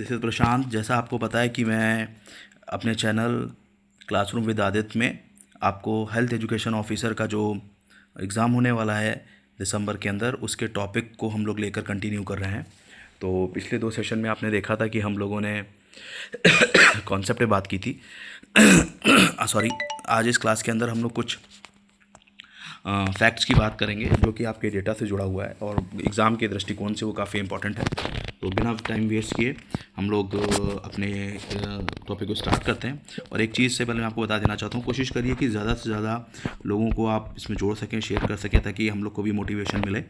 This is प्रशांत। जैसा आपको पता है कि मैं अपने चैनल क्लासरूम विद आदित्य में आपको हेल्थ एजुकेशन ऑफिसर का जो एग्ज़ाम होने वाला है दिसंबर के अंदर, उसके टॉपिक को हम लोग लेकर कंटिन्यू कर रहे हैं। तो पिछले 2 सेशन में आपने देखा था कि हम लोगों ने कॉन्सेप्ट पे बात की थी। सॉरी, आज इस क्लास के अंदर हम लोग कुछ फैक्ट्स की बात करेंगे जो कि आपके डेटा से जुड़ा हुआ है और एग्ज़ाम के दृष्टिकोण से वो काफ़ी इंपॉर्टेंट है। तो बिना टाइम वेस्ट किए हम लोग अपने टॉपिक को स्टार्ट करते हैं। और एक चीज़ से पहले मैं आपको बता देना चाहता हूँ, कोशिश करिए कि ज़्यादा से ज़्यादा लोगों को आप इसमें जोड़ सकें, शेयर कर सकें, ताकि हम लोग को भी मोटिवेशन मिले।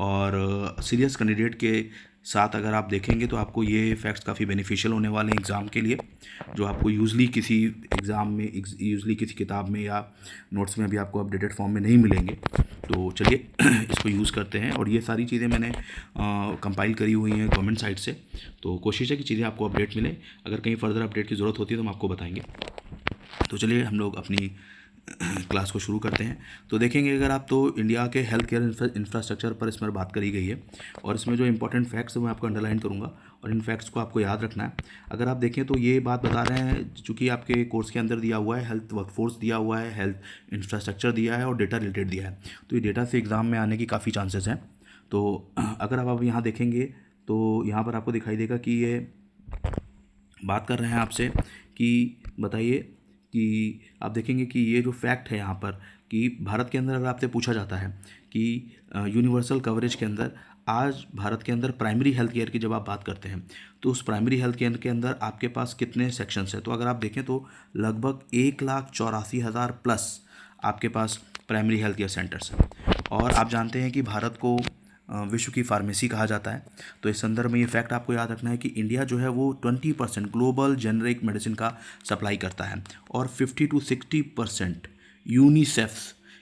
और सीरियस कैंडिडेट के साथ अगर आप देखेंगे तो आपको ये फैक्ट्स काफ़ी बेनिफिशियल होने वाले हैं एग्ज़ाम के लिए, जो आपको यूजली किसी एग्ज़ाम में, यूजली किसी किताब में या नोट्स में भी आपको अपडेटेड फॉर्म में नहीं मिलेंगे। तो चलिए इसको यूज़ करते हैं। और ये सारी चीज़ें मैंने कंपाइल करी हुई हैं गवर्नमेंट साइट से, तो कोशिश है कि चीज़ें आपको अपडेट मिले। अगर कहीं फर्दर अपडेट की ज़रूरत होती है तो हम आपको बताएंगे। तो चलिए हम लोग अपनी क्लास को शुरू करते हैं। तो देखेंगे अगर आप, तो इंडिया के हेल्थ केयर इंफ्रास्ट्रक्चर पर इसमें बात करी गई है और इसमें जो इंपॉर्टेंट फैक्ट्स है मैं आपको अंडरलाइन करूंगा और इन फैक्ट्स को आपको याद रखना है। अगर आप देखें तो ये बात बता रहे हैं, चूँकि आपके कोर्स के अंदर दिया हुआ है, हेल्थ वर्कफोर्स दिया हुआ है, हेल्थ इंफ्रास्ट्रक्चर दिया है और डेटा रिलेटेड दिया है, तो ये डेटा से एग्ज़ाम में आने की काफ़ी चांसेस हैं। तो अगर आप यहाँ देखेंगे तो यहाँ पर आपको दिखाई देगा कि ये बात कर रहे हैं आपसे कि बताइए कि आप देखेंगे कि ये जो फैक्ट है यहाँ पर कि भारत के अंदर अगर आपसे पूछा जाता है कि यूनिवर्सल कवरेज के अंदर आज भारत के अंदर प्राइमरी हेल्थ केयर की जब आप बात करते हैं तो उस प्राइमरी हेल्थ केयर के अंदर आपके पास कितने सेक्शंस हैं, तो अगर आप देखें तो लगभग 1,84,000 प्लस आपके पास प्राइमरी हेल्थ केयर सेंटर्स हैं। और आप जानते हैं कि भारत को विश्व की फार्मेसी कहा जाता है। तो इस संदर्भ में ये फैक्ट आपको याद रखना है कि इंडिया जो है वो 20% ग्लोबल जेनरिक मेडिसिन का सप्लाई करता है और 50 to 60% यूनिसेफ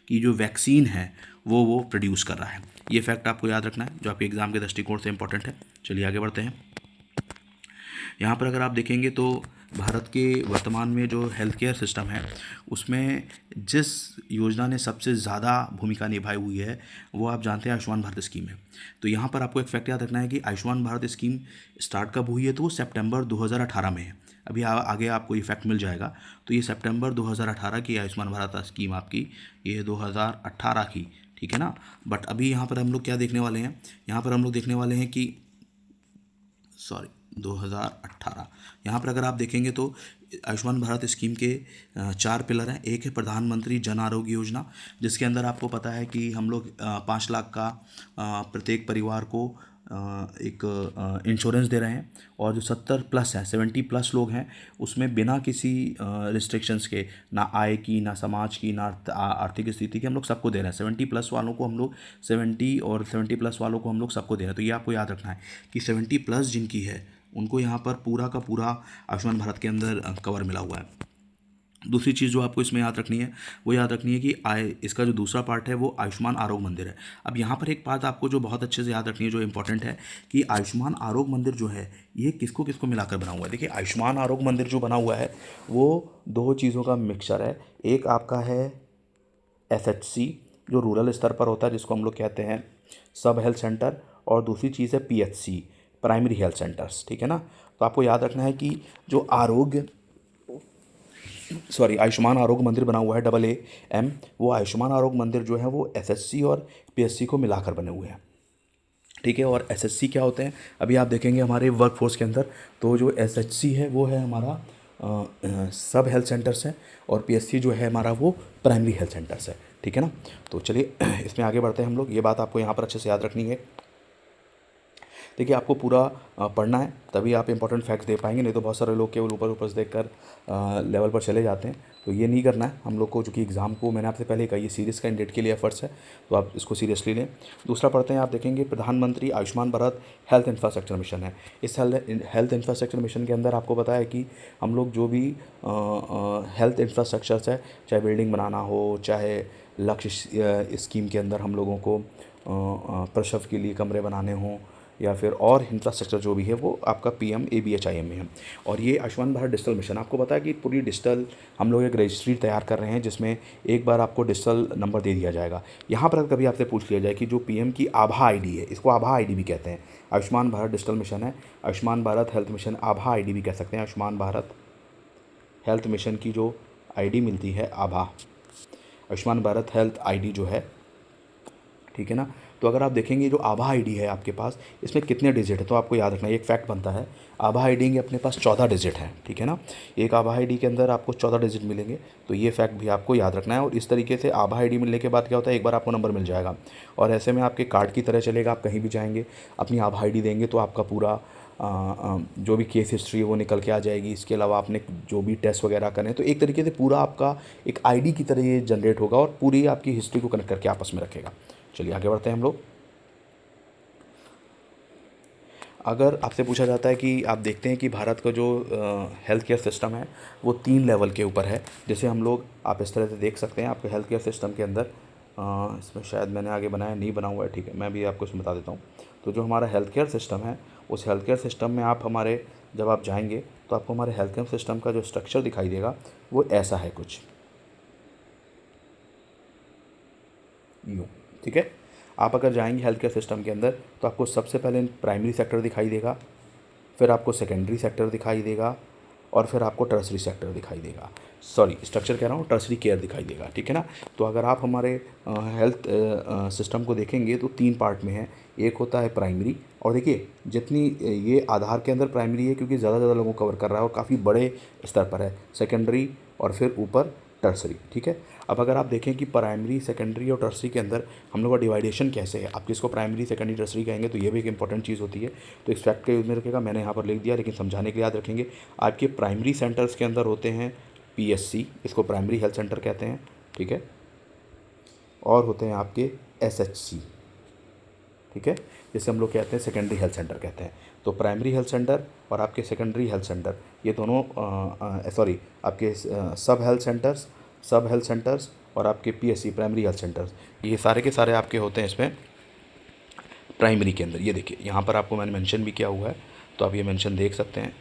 की जो वैक्सीन है वो प्रोड्यूस कर रहा है। ये फैक्ट आपको याद रखना है जो आपके एग्ज़ाम के दृष्टिकोण से इंपॉर्टेंट है। चलिए आगे बढ़ते हैं। यहाँ पर अगर आप देखेंगे तो भारत के वर्तमान में जो हेल्थ केयर सिस्टम है उसमें जिस योजना ने सबसे ज़्यादा भूमिका निभाई हुई है वो आप जानते हैं आयुष्मान भारत स्कीम है। तो यहाँ पर आपको एक फैक्ट याद रखना है कि आयुष्मान भारत स्कीम स्टार्ट कब हुई है, तो वो सितंबर 2018 में है। अभी आगे आपको ये फैक्ट मिल जाएगा। तो ये सितंबर 2018 की आयुष्मान भारत स्कीम आपकी, ये 2018 की, ठीक है ना। बट अभी यहाँ पर हम लोग क्या देखने वाले हैं, यहाँ पर हम लोग देखने वाले हैं कि 2018, यहाँ पर अगर आप देखेंगे तो आयुष्मान भारत स्कीम के 4 पिलर हैं। एक है प्रधानमंत्री जन आरोग्य योजना, जिसके अंदर आपको पता है कि हम लोग 5 लाख का प्रत्येक परिवार को एक इंश्योरेंस दे रहे हैं। और जो 70 प्लस हैं, 70 प्लस लोग हैं, उसमें बिना किसी रिस्ट्रिक्शंस के, ना आय की, ना समाज की, ना आर्थिक स्थिति की, हम लोग सबको दे रहे हैं। 70 प्लस वालों को हम लोग 70 और 70 प्लस वालों को हम लोग सबको दे रहे हैं। तो ये आपको याद रखना है कि 70 प्लस जिनकी है उनको यहाँ पर पूरा का पूरा आयुष्मान भारत के अंदर कवर मिला हुआ है। दूसरी चीज़ जो आपको इसमें याद रखनी है वो याद रखनी है कि इसका जो दूसरा पार्ट है वो आयुष्मान आरोग्य मंदिर है। अब यहाँ पर एक बात आपको जो बहुत अच्छे से याद रखनी है, जो इंपॉर्टेंट है, कि आयुष्मान आरोग्य मंदिर जो है ये किसको किसको मिलाकर बना हुआ है। देखिए, आयुष्मान आरोग्य मंदिर जो बना हुआ है वो 2 चीज़ों का मिक्सचर है। एक आपका है SHC जो रूरल स्तर पर होता है, जिसको हम लोग कहते हैं सब हेल्थ सेंटर, और दूसरी चीज़ है PHC प्राइमरी हेल्थ सेंटर्स, ठीक है ना। तो आपको याद रखना है कि जो आयुष्मान आरोग्य मंदिर बना हुआ है AAM, वो आयुष्मान आरोग्य मंदिर जो है वो SHC और PHC को मिलाकर बने हुए हैं, ठीक है। और SHC क्या होते हैं अभी आप देखेंगे हमारे वर्क फोर्स के अंदर, तो जो SHC है वो है हमारा सब हेल्थ सेंटर्स है और PHC जो है हमारा वो प्राइमरी हेल्थ सेंटर्स है, ठीक है ना। तो चलिए इसमें आगे बढ़ते हैं हम लोग। ये बात आपको यहाँ पर अच्छे से याद रखनी है। देखिए, आपको पूरा पढ़ना है तभी आप इंपॉर्टेंट फैक्ट्स दे पाएंगे, नहीं तो बहुत सारे लोग केवल ऊपर ऊपर से देखकर लेवल पर चले जाते हैं। तो ये नहीं करना है हम लोग को, चूँकि एग्ज़ाम को मैंने आपसे पहले कहा ये सीरियस कैंडिडेट के लिए एफर्ट्स है, तो आप इसको सीरियसली लें। दूसरा पढ़ते हैं, आप देखेंगे प्रधानमंत्री Ayushman Bharat health infrastructure mission है। इस हेल्थ इंफ्रास्ट्रक्चर मिशन के अंदर आपको पता है कि हम लोग जो भी हेल्थ इंफ्रास्ट्रक्चर्स है, चाहे बिल्डिंग बनाना हो, चाहे लक्ष्य स्कीम के अंदर हम लोगों को प्रसव के लिए कमरे बनाने हों, या फिर और इंफ्रास्ट्रक्चर जो भी है वो आपका PMABHIM में है। और ये आयुष्मान भारत डिजिटल मिशन, आपको पता है कि पूरी डिजिटल हम लोग एक रजिस्ट्री तैयार कर रहे हैं जिसमें एक बार आपको डिजिटल नंबर दे दिया जाएगा। यहाँ पर कभी आपसे पूछ लिया जाए कि जो PM की आभा ID है, इसको आभा ID भी कहते हैं। आयुष्मान भारत डिजिटल मिशन है, आयुष्मान भारत हेल्थ मिशन आभा ID भी कह सकते हैं। आयुष्मान भारत हेल्थ मिशन की जो ID मिलती है आभा, आयुष्मान भारत हेल्थ ID जो है, ठीक है ना। तो अगर आप देखेंगे जो आभा ID है आपके पास, इसमें कितने डिजिट है, तो आपको याद रखना है, एक फैक्ट बनता है, आभा ID के अपने पास 14 डिजिट हैं, ठीक है ना। एक आभा ID के अंदर आपको 14 डिजिट मिलेंगे, तो ये फैक्ट भी आपको याद रखना है। और इस तरीके से आभा ID मिलने के बाद क्या होता है, एक बार आपको नंबर मिल जाएगा और ऐसे में आपके कार्ड की तरह चलेगा। आप कहीं भी जाएंगे अपनी आभा ID देंगे तो आपका पूरा जो भी केस हिस्ट्री है वो निकल के आ जाएगी। इसके अलावा आपने जो भी टेस्ट वगैरह करें तो एक तरीके से पूरा आपका एक ID की तरह ये जनरेट होगा और पूरी आपकी हिस्ट्री को कनेक्ट करके आपस में रखेगा। चलिए आगे बढ़ते हैं हम लोग। अगर आपसे पूछा जाता है कि आप देखते हैं कि भारत का जो हेल्थ केयर सिस्टम है वो 3 लेवल के ऊपर है। जैसे हम लोग, आप इस तरह से देख सकते हैं आपके हेल्थ केयर सिस्टम के अंदर, इसमें शायद मैंने आगे बनाया नहीं, बना हुआ है, ठीक है, मैं भी आपको इसमें बता देता हूँ। तो जो हमारा हेल्थ केयर सिस्टम है, उस हेल्थ केयर सिस्टम में आप हमारे जब आप जाएंगे तो आपको हमारे हेल्थ केयर सिस्टम का जो स्ट्रक्चर दिखाई देगा वो ऐसा है कुछ यूँ, ठीक है। आप अगर जाएंगे हेल्थ केयर सिस्टम के अंदर तो आपको सबसे पहले प्राइमरी सेक्टर दिखाई देगा, फिर आपको सेकेंडरी सेक्टर दिखाई देगा और फिर आपको टर्सरी सेक्टर दिखाई देगा। सॉरी, स्ट्रक्चर कह रहा हूँ, टर्सरी केयर दिखाई देगा, ठीक है ना। तो अगर आप हमारे हेल्थ सिस्टम को देखेंगे तो 3 पार्ट में है। एक होता है प्राइमरी, और देखिए जितनी ये आधार के अंदर प्राइमरी है क्योंकि ज़्यादा लोगों को कवर कर रहा है और काफ़ी बड़े स्तर पर है। सेकेंडरी और फिर ऊपर टर्सरी, ठीक है। अब अगर आप देखें कि प्राइमरी, सेकेंडरी और टर्सरी के अंदर हम लोग का डिवाइडेशन कैसे है, आप किसको प्राइमरी, सेकेंडरी, टर्सरी कहेंगे, तो ये भी एक इंपॉर्टेंट चीज़ होती है। तो इस फैक्ट के यूज़ में रखेगा, मैंने यहाँ पर लिख दिया लेकिन समझाने के लिए याद रखेंगे। आपके प्राइमरी सेंटर्स के अंदर होते हैं PSC, इसको प्राइमरी हेल्थ सेंटर कहते हैं, ठीक है, और होते हैं आपके SHC, ठीक है, जिसे हम लोग कहते हैं सेकेंडरी हेल्थ सेंटर कहते हैं। तो प्राइमरी हेल्थ सेंटर और आपके सेकेंडरी हेल्थ सेंटर, ये दोनों सॉरी आपके सब हेल्थ सेंटर्स और आपके PSC प्राइमरी हेल्थ सेंटर्स, ये सारे के सारे आपके होते हैं इसमें प्राइमरी के अंदर। ये देखिए यहाँ पर आपको मैंने मेंशन भी किया हुआ है, तो आप ये मेंशन देख सकते हैं।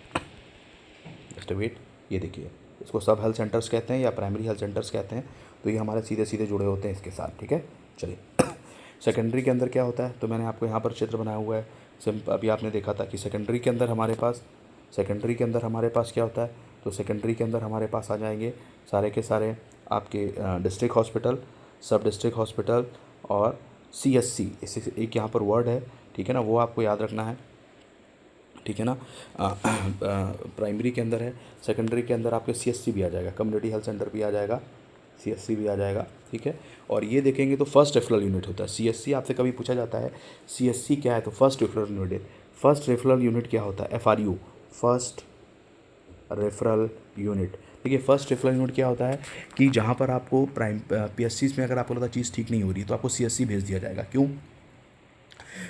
जस्ट वेट, ये देखिए, इसको सब हेल्थ सेंटर्स कहते हैं या प्राइमरी हेल्थ सेंटर्स कहते हैं। तो ये हमारे सीधे सीधे जुड़े होते हैं इसके साथ, ठीक है। चलिए सेकेंडरी के अंदर क्या होता है, तो मैंने आपको यहाँ पर चित्र बनाया हुआ है। अभी आपने देखा था कि सेकेंडरी के अंदर हमारे पास क्या होता है, तो सेकेंडरी के अंदर हमारे पास आ जाएंगे सारे के सारे आपके डिस्ट्रिक्ट हॉस्पिटल, सब डिस्ट्रिक्ट हॉस्पिटल और CSC, इसी एक यहाँ पर वर्ड है, ठीक है ना, वो आपको याद रखना है, ठीक है ना। प्राइमरी के अंदर है, सेकेंडरी के अंदर आपके CSC भी आ जाएगा, कम्युनिटी हेल्थ सेंटर भी आ जाएगा, CSC भी आ जाएगा, ठीक है। और ये देखेंगे तो फर्स्ट रेफरल यूनिट होता है CSC। आपसे कभी पूछा जाता है CSC क्या है, तो first referral unit. First referral unit क्या होता है, FRU, फर्स्ट रेफरल यूनिट। देखिए फर्स्ट रेफरल यूनिट क्या होता है कि जहाँ पर आपको PSCs में अगर आपको लगता चीज़ ठीक नहीं हो रही तो आपको CSC भेज दिया जाएगा। क्यों?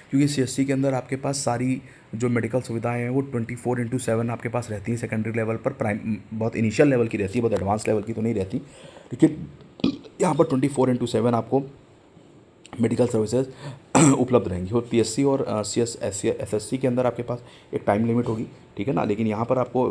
क्योंकि CSC के अंदर आपके पास सारी जो मेडिकल सुविधाएं हैं वो 24/7 आपके पास रहती हैं। सेकेंडरी लेवल पर बहुत इनिशियल लेवल की रहती है, बहुत एडवांस लेवल की तो नहीं रहती, लेकिन यहाँ पर 24/7 आपको मेडिकल सर्विसेज उपलब्ध रहेंगी। और PSC और SSC के अंदर आपके पास एक टाइम लिमिट होगी, ठीक है ना। लेकिन यहाँ पर आपको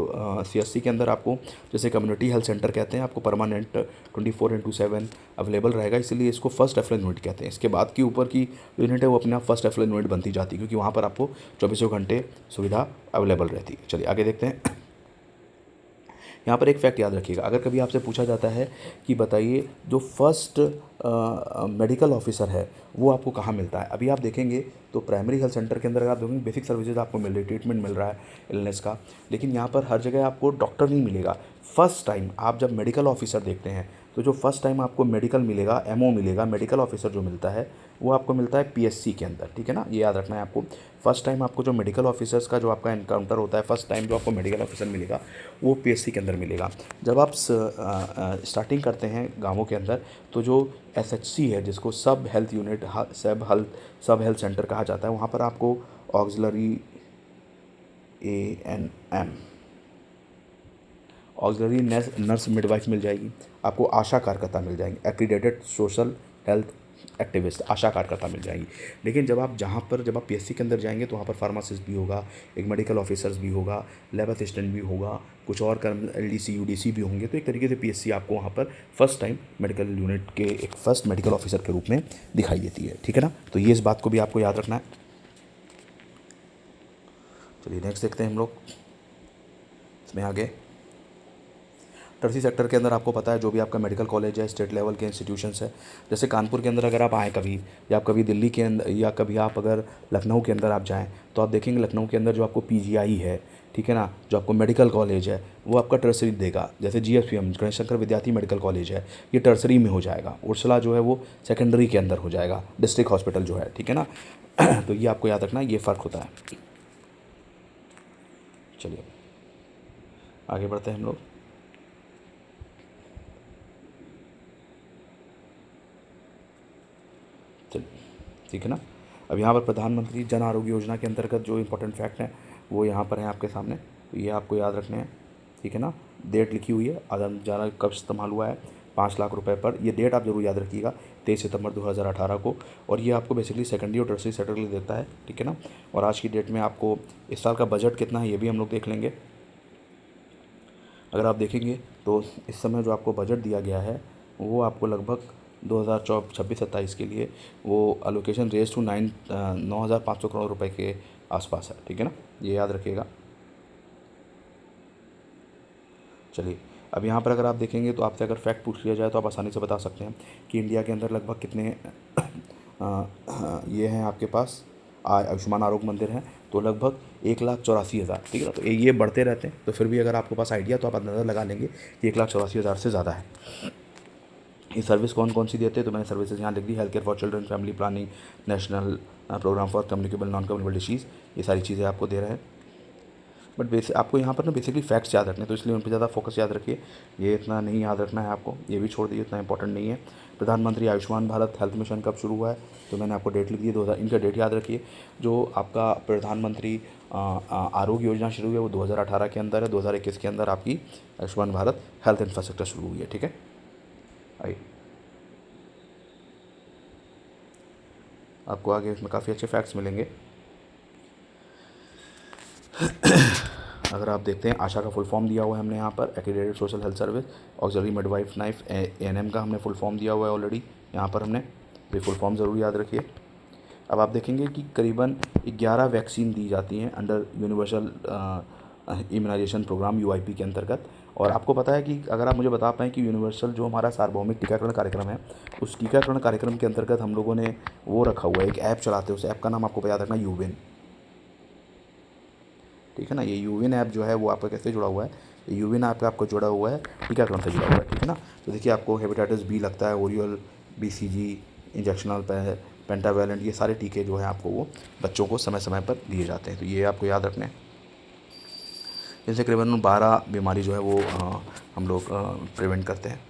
CSC के अंदर आपको जैसे कम्युनिटी हेल्थ सेंटर कहते हैं, आपको परमानेंट 24/7 अवेलेबल रहेगा, इसलिए इसको फर्स्ट रेफरल यूनिट कहते हैं। इसके बाद की ऊपर की यूनिट है वो अपने आप फर्स्ट रेफरल यूनिट बनती जाती है क्योंकि वहाँ पर आपको 24 घंटे सुविधा अवेलेबल रहती है। चलिए आगे देखते हैं। यहाँ पर एक फैक्ट याद रखिएगा, अगर कभी आपसे पूछा जाता है कि बताइए जो फर्स्ट मेडिकल ऑफिसर है वो आपको कहाँ मिलता है, अभी आप देखेंगे तो प्राइमरी हेल्थ सेंटर के अंदर आप देखेंगे बेसिक सर्विसेज आपको मिल रही है, ट्रीटमेंट मिल रहा है इलनेस का, लेकिन यहाँ पर हर जगह आपको डॉक्टर नहीं मिलेगा। फर्स्ट टाइम आप जब मेडिकल ऑफिसर देखते हैं तो जो फर्स्ट टाइम आपको मेडिकल मिलेगा, MO मिलेगा, मेडिकल ऑफिसर जो मिलता है वो आपको मिलता है PSC के अंदर, ठीक है ना, ये याद रखना है आपको। फर्स्ट टाइम आपको जो मेडिकल ऑफिसर्स का जो आपका एनकाउंटर होता है, फर्स्ट टाइम जो आपको मेडिकल ऑफिसर मिलेगा वो PSC के अंदर मिलेगा। जब आप स्टार्टिंग करते हैं गाँवों के अंदर तो जो SHC है जिसको सब हेल्थ यूनिट, सब हेल्थ सेंटर कहा जाता है, वहाँ पर आपको ऑक्सिलरी नर्स मिडवाइफ मिल जाएगी, आपको आशा कार्यकर्ता मिल जाएंगे, एक्रीडेटेड सोशल हेल्थ एक्टिविस्ट, आशा कार्यकर्ता मिल जाएंगी। लेकिन जब आप पीएससी के अंदर जाएंगे तो वहाँ पर फार्मासिस्ट भी होगा, एक मेडिकल ऑफिसर्स भी होगा, लैब असिस्टेंट भी होगा, कुछ और कर्म एलडीसी यूडीसी भी होंगे। तो एक तरीके से पीएससी आपको वहाँ पर फर्स्ट टाइम मेडिकल यूनिट के एक फर्स्ट मेडिकल ऑफिसर के रूप में दिखाई देती है, ठीक है ना। तो ये इस बात को भी आपको याद रखना है। चलिए नेक्स्ट देखते हैं हम लोग इसमें आगे। टर्सी सेक्टर के अंदर आपको पता है जो भी आपका मेडिकल कॉलेज है, स्टेट लेवल के इंस्टीट्यूशंस है, जैसे कानपुर के अंदर अगर आप आएँ कभी, या आप कभी दिल्ली के अंदर, या कभी आप अगर लखनऊ के अंदर आप जाएँ, तो आप देखेंगे लखनऊ के अंदर जो आपको पीजीआई है, ठीक है ना, जो आपको मेडिकल कॉलेज है वो आपका टर्सरी देगा। जैसे जीएसपीएम गणेश शंकर विद्यार्थी मेडिकल कॉलेज है, ये टर्सरी में हो जाएगा। उर्सला जो है वो सेकेंडरी के अंदर हो जाएगा, डिस्ट्रिक्ट हॉस्पिटल जो है, ठीक है ना। तो ये आपको याद रखना, ये फ़र्क होता है। चलिए आगे बढ़ते हैं हम लोग। चलिए ठीक है ना। अब यहाँ पर प्रधानमंत्री जन आरोग्य योजना के अंतर्गत जो इंपॉर्टेंट फैक्ट हैं वो यहाँ पर हैं आपके सामने, तो ये आपको याद रखने हैं, ठीक है ना। डेट लिखी हुई है, आधार जाना कब इस्तेमाल हुआ है, 5 लाख रुपए पर। ये डेट आप जरूर याद रखिएगा, 23 सितंबर 2018 को। और ये आपको बेसिकली सेकेंडरी और टर्सरी सेक्टर के लिए देता है, ठीक है ना। और आज की डेट में आपको इस साल का बजट कितना है ये भी हम लोग देख लेंगे। अगर आप देखेंगे तो इस समय जो आपको बजट दिया गया है वो आपको लगभग 2026-27 के लिए वो अलोकेशन रेज टू 9,500 करोड़ रुपए के आसपास है, ठीक है ना, ये याद रखिएगा। चलिए अब यहाँ पर अगर आप देखेंगे तो आपसे अगर फैक्ट पूछ लिया जाए तो आप आसानी से बता सकते हैं कि इंडिया के अंदर लगभग कितने ये हैं आपके पास आयुष्मान आरोग्य मंदिर हैं, तो लगभग 1,84,000, ठीक है ना। तो ये बढ़ते रहते हैं, तो फिर भी अगर आपके पास आइडिया तो आप अंदाज़ा लगा लेंगे कि 1,84,000 से ज़्यादा है। ये सर्विस कौन कौन सी देते हैं, तो मैंने सर्विसेज यहाँ लिख दी, health care for children, family planning, national program for communicable non communicable disease, ये सारी चीज़ें आपको दे रहे हैं। बट आपको यहाँ पर ना बेसिकली फैक्ट्स याद रखने, तो इसलिए उन पर ज़्यादा फोकस याद रखिए, ये इतना नहीं याद रखना है आपको, ये भी छोड़ दीजिए, इतना इंपॉर्टेंट नहीं है। प्रधानमंत्री आयुष्मान भारत हेल्थ मिशन कब शुरू हुआ है, तो मैंने आपको डेट लिख दी है 2000, इनका डेट याद रखिए। जो आपका प्रधानमंत्री आरोग्य योजना शुरू हुई है वो 2018 के अंदर है, 2021 के अंदर आपकी आयुष्मान भारत हेल्थ इंफ्रास्ट्रक्चर शुरू हुई है, ठीक है। आइए आपको आगे इसमें काफ़ी अच्छे फैक्ट्स मिलेंगे। अगर आप देखते हैं आशा का फुल फॉर्म दिया हुआ है हमने यहाँ पर, accredited social health service, auxiliary midwife knife, ANM का हमने फुल फॉर्म दिया हुआ है ऑलरेडी यहाँ पर हमने, तो फुल फॉर्म ज़रूर याद रखिए। अब आप देखेंगे कि करीबन 11 वैक्सीन दी जाती हैं under universal immunisation programme UIP के अंतर्गत। और आपको पता है कि अगर आप मुझे बता पाएँ कि यूनिवर्सल जो हमारा सार्वभौमिक टीकाकरण कार्यक्रम है, उस टीकाकरण कार्यक्रम के अंतर्गत हम लोगों ने वो रखा हुआ है, एक ऐप चलाते हैं, उस ऐप का नाम आपको याद रखना यूविन, ठीक है ना। ये यूविन ऐप जो है वो आपका कैसे जुड़ा हुआ है, ये यूविन ऐप आपको जुड़ा हुआ है टीकाकरण से जुड़ा हुआ है, ठीक है ना। तो देखिए आपको हेपेटाइटिस बी लगता है, ओरियल, बीसीजी, इंजेक्शनल पेंटावैलेंट, ये सारे टीके जो हैं आपको वो बच्चों को समय समय पर दिए जाते हैं, तो ये आपको याद रखने हैं। इनसे करीबन 12 बीमारी जो है वो हम लोग प्रिवेंट करते हैं।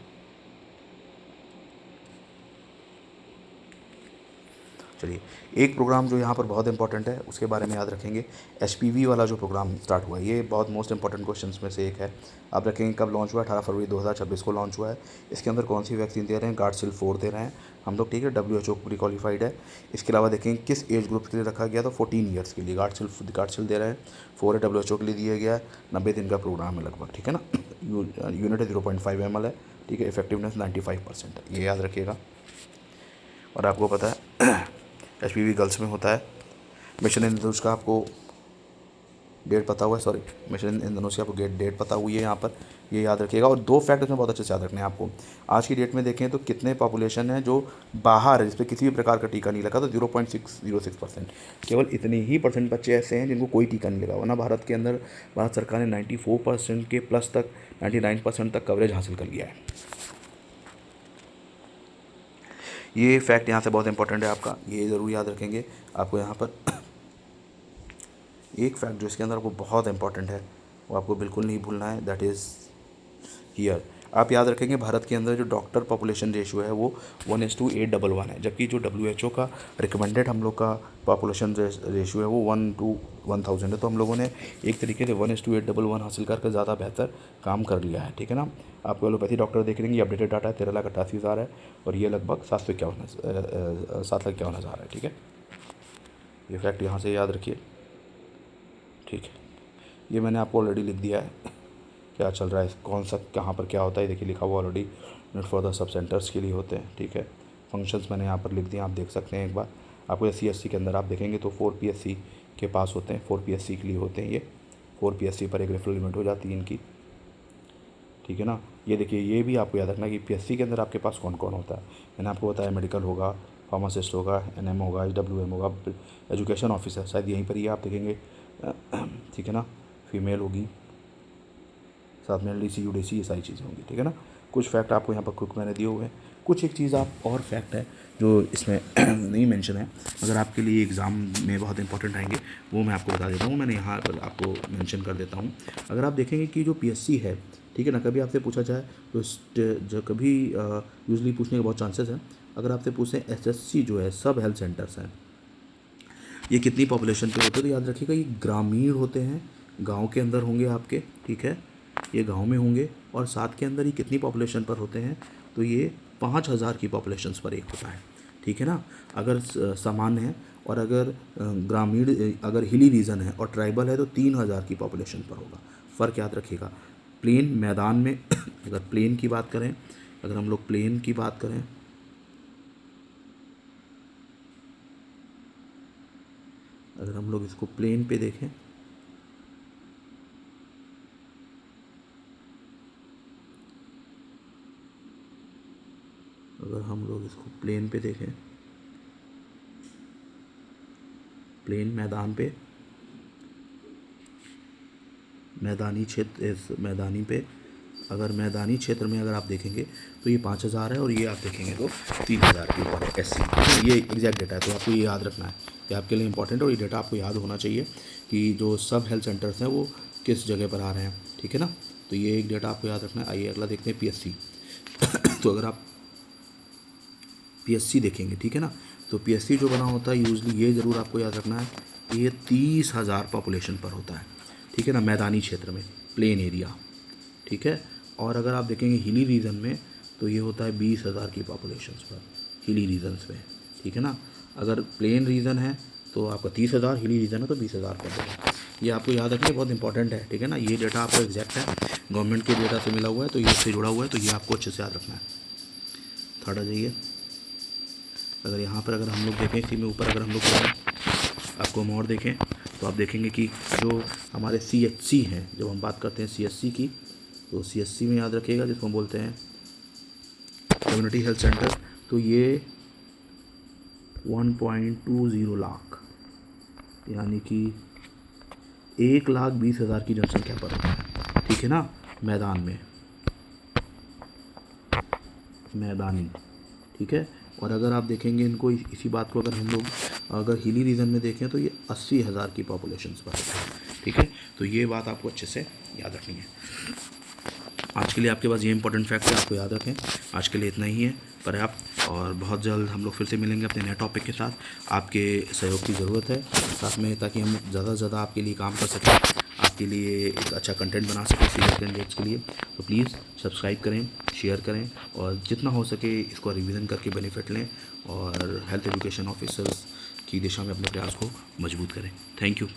चलिए एक प्रोग्राम जो यहाँ पर बहुत इंपॉर्टेंट है उसके बारे में याद रखेंगे, एचपीवी वाला जो प्रोग्राम स्टार्ट हुआ है, ये बहुत मोस्ट इंपॉर्टेंट क्वेश्चंस में से एक है। आप रखेंगे कब लॉन्च हुआ है, 18 फरवरी 2026 को लॉन्च हुआ है। इसके अंदर कौन सी वैक्सीन दे रहे हैं, गार्डसिल 4 दे रहे हैं हम लोग, ठीक है, WHO प्री क्वालिफाइड है। इसके अलावा देखेंगे किस एज ग्रुप के लिए रखा गया, तो 14 ईयर्स के लिए गार्डसिल दे रहे हैं, 4 है, WHO के लिए दिया गया है, 90 दिन का प्रोग्राम है लगभग, ठीक है ना। यूनिट है 0.5 ml है, ठीक है, इफेक्टिवनेस 95% है, ये याद रखिएगा। और आपको पता है एचपीवी गर्ल्स में होता है। मिशन इंद्रधनुष का आपको डेट पता हुआ है, सॉरी, मिशन इंद्रधनुष की आपको डेट पता हुई है यहाँ पर, ये याद रखिएगा। और 2 फैक्ट इसमें बहुत अच्छे से याद रखने हैं आपको। आज की डेट में देखें तो कितने पॉपुलेशन है जो बाहर है, जिस पर किसी भी प्रकार का टीका नहीं लगा, तो 0.606%, केवल इतने ही परसेंट बच्चे ऐसे हैं जिनको कोई टीका नहीं लगा, वरना भारत के अंदर भारत सरकार ने 94% के प्लस तक 99% तक कवरेज हासिल कर लिया है। ये फैक्ट यहाँ से बहुत इंपॉर्टेंट है आपका, ये ज़रूर याद रखेंगे। आपको यहाँ पर एक फैक्ट जो इसके अंदर आपको बहुत इंपॉर्टेंट है वो आपको बिल्कुल नहीं भूलना है, दैट इज़ हियर, आप याद रखेंगे भारत के अंदर जो डॉक्टर पॉपुलेशन रेशियो है वो 1:811 है, जबकि जो WHO का रिकमेंडेड हम लोग का पॉपुलेशन रेशियो है वो 1:1000 है। तो हम लोगों ने एक तरीके से 1:811 हासिल करके ज़्यादा बेहतर काम कर लिया है, ठीक है ना। आपको एलोपैथी डॉक्टर देख लेंगे, अपडेटेड डाटा है 13,88,000 है और ये लगभग 7,51,000 है, ठीक है। ये फैक्ट यहाँ से याद रखिए, ठीक है। ये मैंने आपको ऑलरेडी लिख दिया है क्या चल रहा है, कौन सा कहाँ पर क्या होता है, देखिए लिखा हुआ already. Net for the sub centres के लिए होते हैं, ठीक है। फंक्शंस मैंने यहाँ पर लिख दिए, आप देख सकते हैं एक बार। आपको SC/ST के अंदर आप देखेंगे तो 4 PSC के पास होते हैं, 4 PSC के लिए होते हैं ये। 4 PSC पर एक रेफरल लिमिट हो जाती है इनकी, ठीक है ना। ये देखिए, ये भी आपको याद रखना कि PSC के अंदर आपके पास कौन कौन होता है। मैंने आपको बताया मेडिकल होगा, फार्मासिस्ट होगा, NM होगा, HWM होगा, एजुकेशन ऑफिसर शायद यहीं पर ही आप देखेंगे, ठीक है ना। फीमेल होगी, साथ में LDC UDC ये सारी चीज़ें होंगी, ठीक है ना। कुछ फैक्ट आपको यहाँ पर क्विक मैंने दिए हुए हैं। कुछ एक चीज़ आप और फैक्ट है जो इसमें नहीं मेंशन है, अगर आपके लिए एग्ज़ाम में बहुत इंपॉर्टेंट आएंगे, वो मैं आपको बता देता हूँ। मैंने यहाँ पर आपको मेंशन कर देता हूँ। अगर आप देखेंगे कि जो PSC है, ठीक है ना, कभी आपसे पूछा जाए तो जो कभी यूजली पूछने के बहुत चांसेस हैं। अगर आपसे पूछें SSC जो है, सब हेल्थ सेंटर्स हैं, ये कितनी पॉपुलेशन पे होते हैं, तो याद रखिएगा ये ग्रामीण होते हैं, गांव के अंदर होंगे आपके, ठीक है। ये गांव में होंगे और साथ के अंदर ही कितनी पॉपुलेशन पर होते हैं, तो ये 5,000 की पॉपुलेशंस पर एक होता है, ठीक है ना। अगर सामान्य है और अगर ग्रामीण, अगर हिली रीजन है और ट्राइबल है तो 3,000 की पॉपुलेशन पर होगा। फ़र्क याद रखिएगा। प्लेन मैदान में अगर प्लेन की बात करें, अगर हम लोग प्लेन की बात करें, अगर हम लोग इसको प्लेन पे देखें, अगर हम लोग इसको प्लेन पे देखें, प्लेन मैदान पे, मैदानी क्षेत्र, मैदानी पे, अगर मैदानी क्षेत्र में अगर आप देखेंगे तो ये 5,000 है और ये आप देखेंगे तो 3,000 के ऊपर है SC। ये एग्जैक्ट डेटा है, तो आपको ये याद रखना है, ये आपके लिए इंपॉर्टेंट है और ये डेटा आपको याद होना चाहिए कि जो सब हेल्थ सेंटर्स हैं वो किस जगह पर आ रहे हैं, ठीक है ना। तो ये एक डेटा आपको याद रखना है। आइए अगला देखते हैं PSC। तो अगर आप PSC देखेंगे, ठीक है ना, तो PSC जो बना होता है यूजली, ये ज़रूर आपको याद रखना है, ये 30,000 पॉपुलेशन पर होता है, ठीक है ना, मैदानी क्षेत्र में, प्लेन एरिया, ठीक है। और अगर आप देखेंगे हिली रीजन में तो ये होता है 20,000 की पॉपुलेशन पर, हिली रीजन्स में, ठीक है ना। अगर प्लेन रीजन है तो आपका 30,000, हिली रीजन है तो 20,000 पर होगा। ये आपको याद रखना बहुत इंपॉर्टेंट है, ठीक है ना। ये डेटा आपको एग्जैक्ट है, गवर्नमेंट के डेटा से मिला हुआ है, तो ये इससे जुड़ा हुआ है, तो ये आपको अच्छे से याद रखना है। थर्ड आ जाइए। अगर यहाँ पर अगर हम लोग देखें, इसी में ऊपर अगर हम लोग आपको हम और देखें तो आप देखेंगे कि जो हमारे CHC हैं, जब हम बात करते हैं CHC की, तो CHC में याद रखिएगा जिसको हम बोलते हैं कम्युनिटी हेल्थ सेंटर, तो ये 1.20 लाख, यानी कि 1,20,000 की जनसंख्या पर होता है, ठीक है ना, मैदान में, मैदानी, ठीक है। और अगर आप देखेंगे इनको, इसी बात को अगर हम लोग अगर हिली रीजन में देखें तो ये 80,000 की पॉपुलेशन पर होता है, ठीक है। तो ये बात आपको अच्छे से याद रखनी है। आज के लिए आपके पास ये इंपॉर्टेंट फैक्ट है, आपको याद रखें। आज के लिए इतना ही है, पर्याप्त। और बहुत जल्द हम लोग फिर से मिलेंगे अपने नए टॉपिक के साथ। आपके सहयोग की ज़रूरत है साथ में, ताकि हम ज़्यादा से ज़्यादा आपके लिए काम कर सकें, आपके लिए एक अच्छा कंटेंट बना सकें सीनियर कैंडिडेट्स के लिए। तो प्लीज़ सब्सक्राइब करें, शेयर करें और जितना हो सके इसको रिवीजन करके बेनिफिट लें और हेल्थ एजुकेशन ऑफिसर्स की दिशा में अपने प्रयास को मजबूत करें। Thank you.